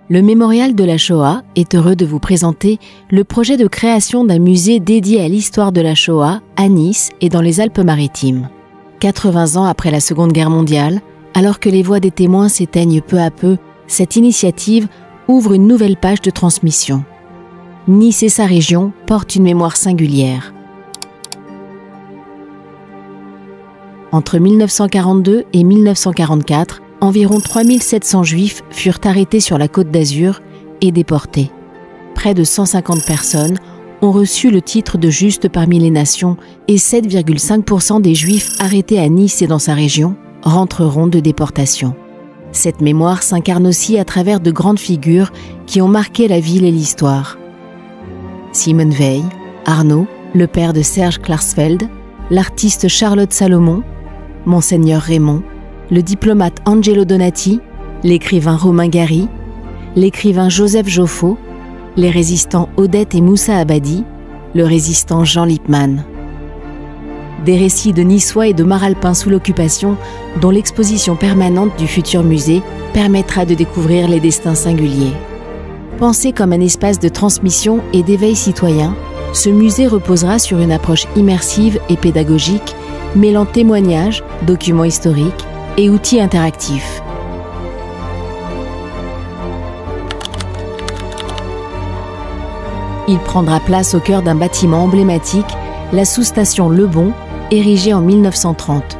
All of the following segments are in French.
Le Mémorial de la Shoah est heureux de vous présenter le projet de création d'un musée dédié à l'histoire de la Shoah à Nice et dans les Alpes-Maritimes. 80 ans après la Seconde Guerre mondiale, alors que les voix des témoins s'éteignent peu à peu, cette initiative ouvre une nouvelle page de transmission. Nice et sa région portent une mémoire singulière. Entre 1942 et 1944, environ 3700 Juifs furent arrêtés sur la Côte d'Azur et déportés. Près de 150 personnes ont reçu le titre de Juste parmi les nations et 7,5% des Juifs arrêtés à Nice et dans sa région rentreront de déportation. Cette mémoire s'incarne aussi à travers de grandes figures qui ont marqué la ville et l'histoire. Simone Weil, Arnaud, le père de Serge Klarsfeld, l'artiste Charlotte Salomon, Monseigneur Raymond, le diplomate Angelo Donati, l'écrivain Romain Gary, l'écrivain Joseph Joffo, les résistants Odette et Moussa Abadi, le résistant Jean Lippmann. Des récits de Niçois et de Maralpins sous l'occupation dont l'exposition permanente du futur musée permettra de découvrir les destins singuliers. Pensé comme un espace de transmission et d'éveil citoyen, ce musée reposera sur une approche immersive et pédagogique mêlant témoignages, documents historiques et outils interactifs. Il prendra place au cœur d'un bâtiment emblématique, la sous-station Le Bon, érigée en 1930.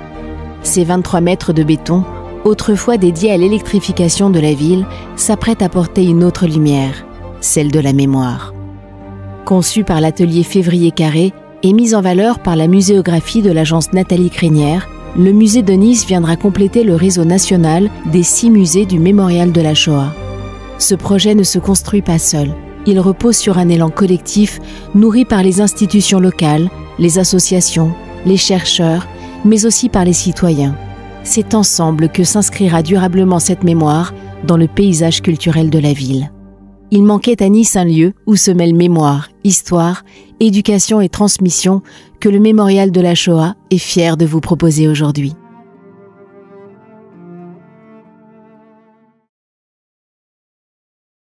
Ces 23 mètres de béton, autrefois dédiés à l'électrification de la ville, s'apprêtent à porter une autre lumière, celle de la mémoire. Conçu par l'atelier Février Carré et mis en valeur par la muséographie de l'agence Nathalie Crénière, le musée de Nice viendra compléter le réseau national des 6 musées du Mémorial de la Shoah. Ce projet ne se construit pas seul. Il repose sur un élan collectif nourri par les institutions locales, les associations, les chercheurs, mais aussi par les citoyens. C'est ensemble que s'inscrira durablement cette mémoire dans le paysage culturel de la ville. Il manquait à Nice un lieu où se mêlent mémoire, histoire, éducation et transmission que le Mémorial de la Shoah est fier de vous proposer aujourd'hui.